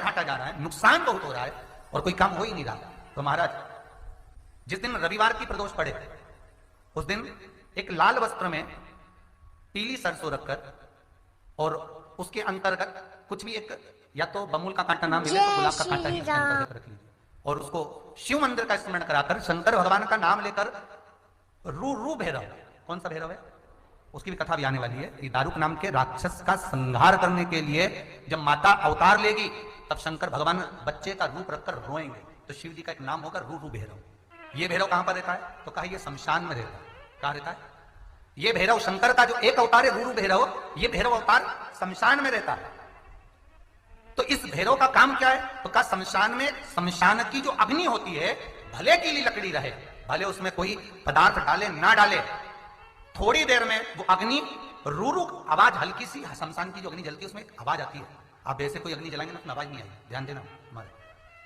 काटा जा रहा है, नुकसान बहुत हो रहा है और कोई काम हो ही नहीं रहा। तो महाराज जिस दिन रविवार की प्रदोष पड़े उस दिन एक लाल वस्त्र में पीली सरसों रखकर और उसके अंतर्गत कुछ भी एक या तो बमूल का कांटा ना मिले तो गुलाब का कांटा ही अंतर्गत रख लीजिए और उसको शिव मंदिर का स्मरण कराकर शंकर भगवान का नाम लेकर रू भैरव, कौन सा भैरव है उसकी भी कथा भी आने वाली है। ये दारुक नाम के राक्षस का संहार करने के लिए जब माता अवतार लेगी तब शंकर भगवान बच्चे का रूप रखकर रोएंगे, तो शिव जी का एक नाम होगा रू भैरव। ये भैरव कहां पर रहता है तो कहा ये शमशान में रहता है। कहां रहता है ये भैरव? शंकर का जो एक अवतार है रू भैरव, ये भैरव अवतार शमशान में रहता है। तो इस भैरव का काम क्या है तो कहा शमशान में, शमशान की जो अग्नि होती है भले गीली लकड़ी रहे, भले उसमें कोई पदार्थ डाले ना डाले, थोड़ी देर में वो अग्नि रू आवाज, हल्की सी शमशान की जो अग्नि जलती है उसमें आवाज आती है। आप ऐसे कोई अग्नि जलाएंगे ना उसमें आवाज नहीं आई, ध्यान देना। हमारे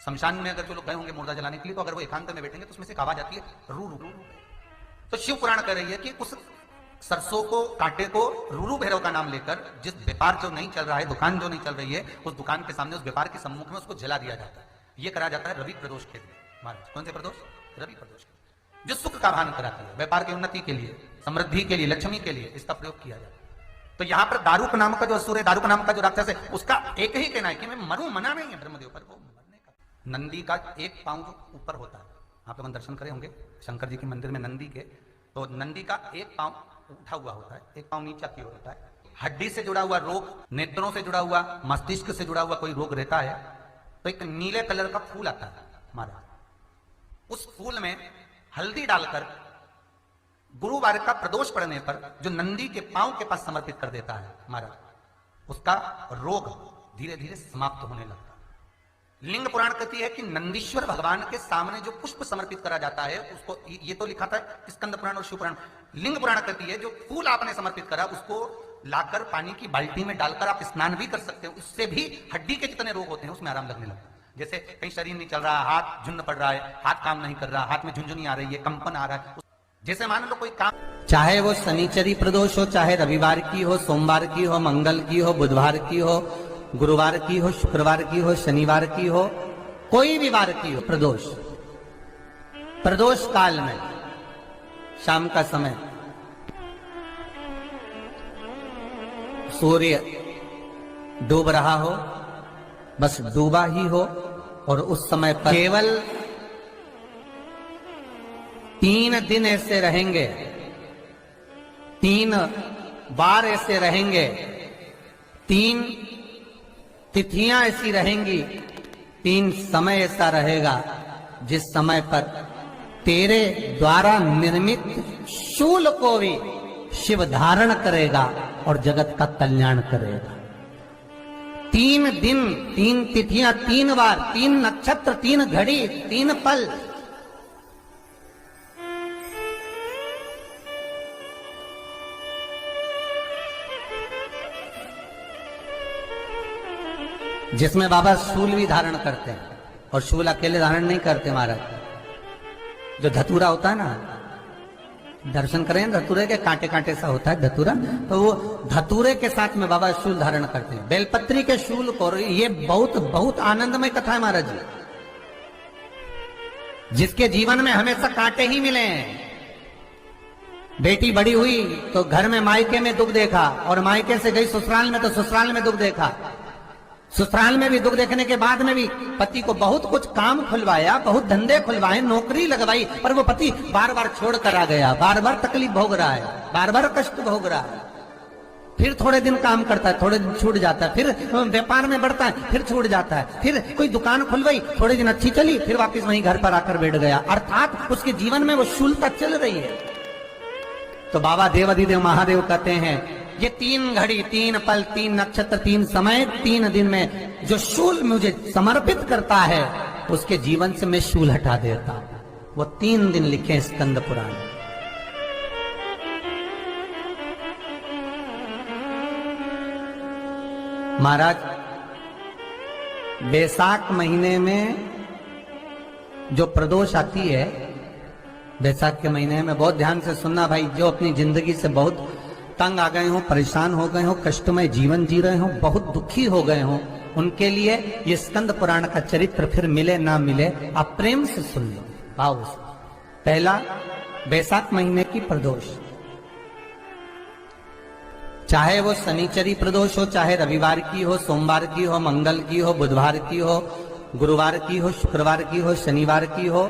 शमशान में अगर जो लोग गए होंगे मुर्दा जलाने के लिए, तो अगर वो एकांत में बैठेंगे तो उसमें से एक आवाज आती है रू रू। तो शिव पुराण कह रही है कि उस सरसों को, कांटे को रू भैरव का नाम लेकर जिस व्यापार जो नहीं चल रहा है, दुकान जो नहीं चल रही है, उस दुकान के सामने, उस व्यापार के सम्मुख में उसको जला दिया जाता है। ये करा जाता है रवि प्रदोष के लिए। महाराज कौन से प्रदोष? रवि प्रदोष के लिए, जो सुख का भान कराती है, व्यापार की उन्नति के लिए, समृद्धि के लिए, लक्ष्मी के लिए इसका प्रयोग किया जाता है। तो यहां पर दारुक नाम का जो असुर है, दारुक नाम का जो राक्षस है, उसका एक ही कहना है कि मैं मरूं, मना नहीं है ब्रह्मदेव पर, वो मरने का। नंदी का एक पांव जो ऊपर होता है, आप लोग दर्शन करे होंगे शंकर जी के मंदिर में नंदी के, तो नंदी का एक पांव उठा हुआ होता है, एक पांव नीचा की ओर होता है। हड्डी से जुड़ा हुआ रोग, नेत्रों से जुड़ा हुआ, मस्तिष्क से जुड़ा हुआ कोई रोग रहता है तो एक नीले कलर का फूल आता है महाराज, उस फूल में हल्दी डालकर गुरुवार का प्रदोष पड़ने पर जो नंदी के पांव के पास समर्पित कर देता है महाराज, उसका रोग धीरे धीरे समाप्त होने लगता है। लिंग पुराण कहती है कि नंदीश्वर भगवान के सामने जो पुष्प समर्पित करा जाता है उसको, ये तो लिखा था स्कंद पुराण और शिव पुराण, लिंग पुराण कहती है जो फूल आपने समर्पित करा उसको लाकर पानी की बाल्टी में डालकर आप स्नान भी कर सकते हो, उससे भी हड्डी के जितने रोग होते हैं उसमें आराम लगने लगता है। जैसे कहीं शरीर नहीं चल रहा, हाथ झुंड पड़ रहा है, हाथ काम नहीं कर रहा, हाथ में झुंझुनी आ रही है, कंपन आ रहा है, जैसे मान लो कोई काम, चाहे वो शनिचरी प्रदोष हो, चाहे रविवार की हो, सोमवार की हो, मंगल की हो, बुधवार की हो, गुरुवार की हो, शुक्रवार की हो, शनिवार की हो, कोई भी वार की हो, प्रदोष, प्रदोष काल में शाम का समय सूर्य डूब रहा हो, बस डूबा ही हो, और उस समय पर केवल 3 दिन ऐसे रहेंगे, 3 बार ऐसे रहेंगे, 3 तिथियां ऐसी रहेंगी, 3 समय ऐसा रहेगा जिस समय पर तेरे द्वारा निर्मित शूल को भी शिव धारण करेगा और जगत का कल्याण करेगा। 3 दिन, 3 तिथियां, 3 बार, 3 नक्षत्र, 3 घड़ी, 3 पल, जिसमें बाबा शूल भी धारण करते हैं, और शूल अकेले धारण नहीं करते महाराज, जो धतूरा होता है ना, दर्शन करें धतूरे के, कांटे कांटे सा होता है धतूरा, तो वो धतूरे के साथ में बाबा शूल धारण करते हैं, बेलपत्री के शूल को। ये बहुत बहुत आनंदमय कथा है महाराज जी, जिसके जीवन में हमेशा कांटे ही मिले हैं। बेटी बड़ी हुई तो घर में मायके में दुख देखा, और मायके से गई ससुराल में तो ससुराल में दुख देखा, ससुराल में भी दुख देखने के बाद में भी पति को बहुत कुछ काम खुलवाया, बहुत धंधे खुलवाए, नौकरी लगवाई, पर वो पति बार बार छोड़ कर आ गया, बार बार तकलीफ भोग रहा है, बार बार कष्ट भोग रहा है। फिर थोड़े दिन काम करता है, थोड़े दिन छूट जाता है, फिर व्यापार में बढ़ता है, फिर छूट जाता है, फिर कोई दुकान खुलवाई, थोड़े दिन अच्छी चली, फिर वापस वहीं घर पर आकर बैठ गया, अर्थात उसके जीवन में वो शूलता चल रही है। तो बाबा देवाधिदेव महादेव कहते हैं ये 3 घड़ी, 3 पल, 3 नक्षत्र, 3 समय, 3 दिन में जो शूल मुझे समर्पित करता है उसके जीवन से मैं शूल हटा देता हूं। वो 3 दिन लिखे स्कंद पुराण। महाराज बैसाख महीने में जो प्रदोष आती है, बैसाख के महीने में बहुत ध्यान से सुनना भाई, जो अपनी जिंदगी से बहुत तंग आ गए हो, परेशान हो गए हो, कष्टमय जीवन जी रहे हो, बहुत दुखी हो गए हो, उनके लिए ये स्कंद पुराण का चरित्र फिर मिले ना मिले, आप प्रेम से सुन लो भाव से। पहला, बैसाख महीने की प्रदोष, चाहे वो शनिचरी प्रदोष हो, चाहे रविवार की हो, सोमवार की हो, मंगल की हो, बुधवार की हो, गुरुवार की हो, शुक्रवार की हो, शनिवार की हो,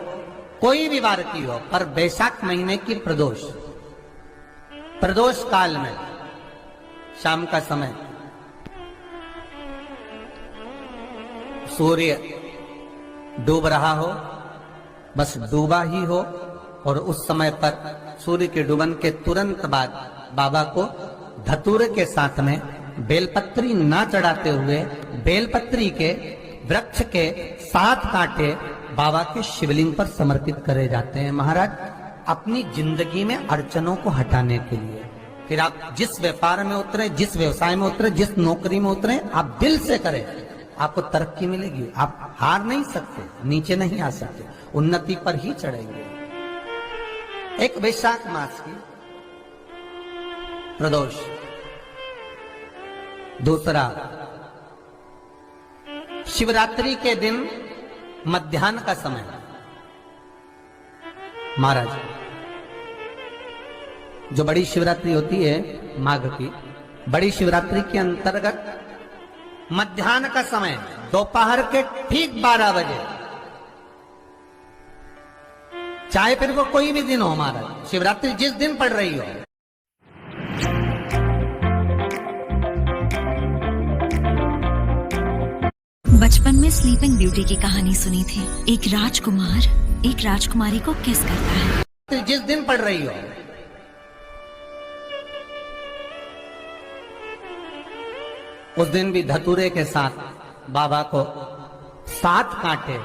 कोई भी वार की हो, पर बैसाख महीने की प्रदोष, प्रदोष काल में शाम का समय सूर्य डूब रहा हो, बस डूबा ही हो, और उस समय पर सूर्य के डूबन के तुरंत बाद बाबा को धतूरे के साथ में बेलपत्री ना चढ़ाते हुए बेलपत्री के वृक्ष के 7 कांटे बाबा के शिवलिंग पर समर्पित करे जाते हैं महाराज, अपनी जिंदगी में अड़चनों को हटाने के लिए। फिर आप जिस व्यापार में उतरे, जिस व्यवसाय में उतरे, जिस नौकरी में उतरे, आप दिल से करें, आपको तरक्की मिलेगी। आप हार नहीं सकते, नीचे नहीं आ सकते, उन्नति पर ही चढ़ेंगे। एक वैशाख मास की प्रदोष, दूसरा शिवरात्रि के दिन मध्याह्न का समय महाराज, जो बड़ी शिवरात्रि होती है माघ की, बड़ी शिवरात्रि के अंतर्गत मध्याह्न का समय दोपहर के ठीक 12 बजे, चाहे फिर वो कोई भी दिन हो महाराज, शिवरात्रि जिस दिन पड़ रही हो, बचपन में स्लीपिंग ब्यूटी की कहानी सुनी थी। एक राजकुमार एक राजकुमारी को किस करता है। जिस दिन पड़ रही हो, उस दिन भी धतूरे के साथ बाबा को 7 कांटे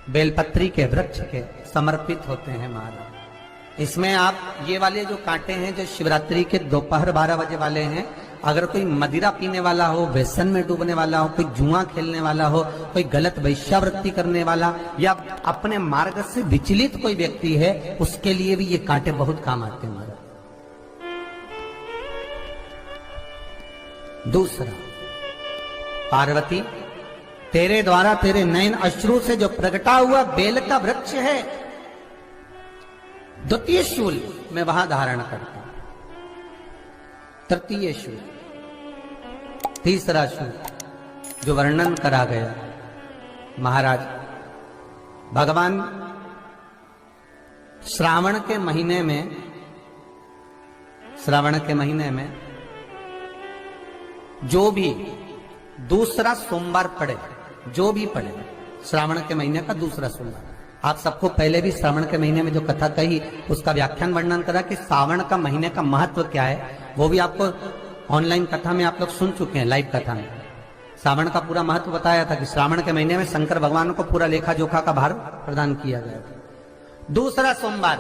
बेलपत्री के वृक्ष के समर्पित होते हैं महाराज। इसमें आप ये वाले जो कांटे हैं, जो शिवरात्रि के दोपहर 12 बजे वाले हैं, अगर कोई मदिरा पीने वाला हो, व्यसन में डूबने वाला हो, कोई जुआ खेलने वाला हो, कोई गलत वैश्यावृत्ति करने वाला, या अपने मार्ग से विचलित कोई व्यक्ति है, उसके लिए भी ये कांटे बहुत काम आते हैं महाराज। दूसरा, पार्वती तेरे द्वारा तेरे नयन अश्रु से जो प्रगटा हुआ बेल का वृक्ष है, द्वितीय शूल मैं वहां धारण करता हूं, तृतीय शूल, तीसरा शूल जो वर्णन करा गया महाराज, भगवान श्रावण के महीने में जो भी दूसरा सोमवार पड़े, जो भी पड़े, श्रावण के महीने का दूसरा सोमवार, आप सबको पहले भी श्रावण के महीने में जो कथा कही उसका व्याख्यान वर्णन करा कि श्रावण का महीने का महत्व क्या है, वो भी आपको ऑनलाइन कथा में आप लोग सुन चुके हैं। लाइव कथा में श्रावण का पूरा महत्व बताया था कि श्रावण के महीने में शंकर भगवान को पूरा लेखा जोखा का भार प्रदान किया गया था। दूसरा सोमवार,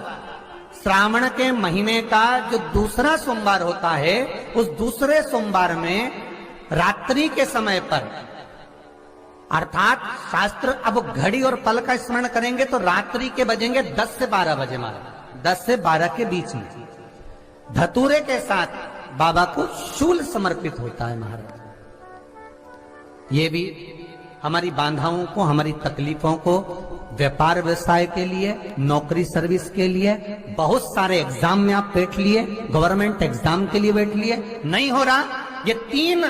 श्रावण के महीने का जो दूसरा सोमवार होता है, उस दूसरे सोमवार में रात्रि के समय पर, अर्थात शास्त्र अब घड़ी और पल का स्मरण करेंगे तो रात्रि के बजेंगे 10 से 12 बजे महाराज, 10 से 12 के बीच में धतूरे के साथ बाबा को शूल समर्पित होता है महाराज। ये भी हमारी बाधाओं को, हमारी तकलीफों को, व्यापार व्यवसाय के लिए, नौकरी सर्विस के लिए, बहुत सारे एग्जाम में आप बैठ लिए, गवर्नमेंट एग्जाम के लिए बैठ लिए, नहीं हो रहा, ये 3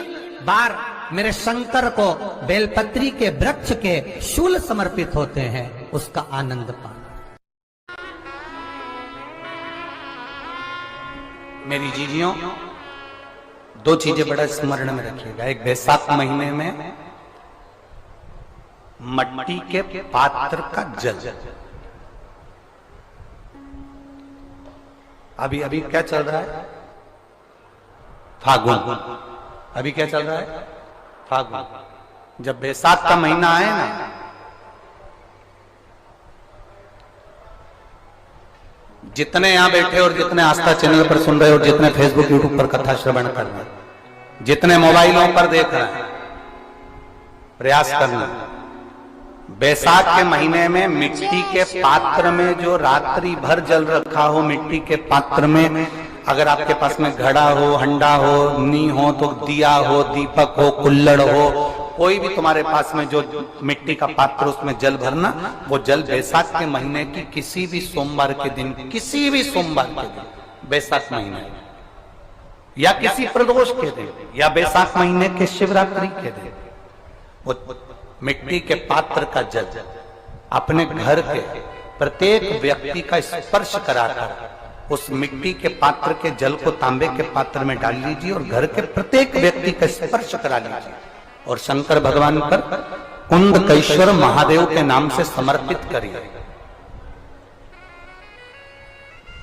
बार मेरे शंकर को बेलपत्री के वृक्ष के शूल समर्पित होते हैं, उसका आनंद पाना। मेरी जीजियों, 2 चीजें बड़ा स्मरण में रखिएगा। एक, बैसाख महीने में मट्टी के पात्र का जल, अभी क्या चल रहा है, फागुन, अभी क्या चल रहा है, फागुन। जब बैसाख का महीना आए ना, जितने यहां बैठे और जितने आस्था चैनल पर सुन रहे और जितने फेसबुक यूट्यूब पर कथा श्रवण कर रहे, जितने मोबाइलों पर देख रहे हैं, प्रयास करना, बैसाख के महीने में मिट्टी के पात्र में जो रात्रि भर जल रखा हो, मिट्टी के पात्र में, अगर आपके पास में घड़ा हो, हंडा हो, नी हो, तो दिया हो, दीपक हो, कुल्लड़ हो, कोई भी तुम्हारे पास में जो मिट्टी का पात्र उसमें जल भरना, वो जल बैसाख के महीने की किसी भी सोमवार के दिन, किसी भी सोमवार के दिन, बैसाख महीने या किसी प्रदोष के दिन या बैसाख महीने के शिवरात्रि के दिन, वो मिट्टी के पात्र का जल अपने घर के प्रत्येक व्यक्ति का स्पर्श कराकर उस मिट्टी के पात्र के जल को तांबे के पात्र में डाल लीजिए और घर के प्रत्येक व्यक्ति का स्पर्श करा लीजिए और शंकर भगवान पर कुंदकेश्वर महादेव के नाम से समर्पित करिए।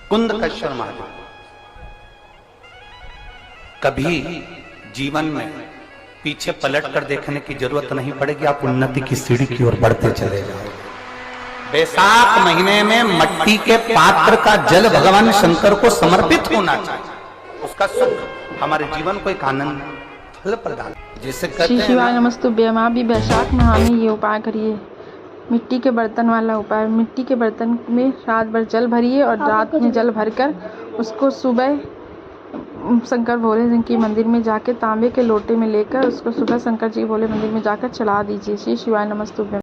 कुंदकेश्वर महादेव। कभी जीवन में पीछे पलट कर देखने की जरूरत नहीं पड़ेगी, आप उन्नति की सीढ़ी की ओर बढ़ते चले जाओगे। बैसाख महीने में मिट्टी के पात्र का जल भगवान शंकर को समर्पित होना चाहिए, उसका सुख हमारे जीवन को एक आनंद फल प्रदान, जिसे कहते श्री हैं शिवाय नमस्तुभ्यम। आप भी बैसाख माह में ये उपाय करिए, मिट्टी के बर्तन वाला उपाय। मिट्टी के बर्तन में रात भर जल भरिए और रात में जल भरकर उसको सुबह शंकर भोले जी की मंदिर में जाके तांबे के लोटे में लेकर उसको सुबह शंकर जी भोले मंदिर में जाकर चढ़ा दीजिए। श्री शिवाय नमस्तुभ्यम।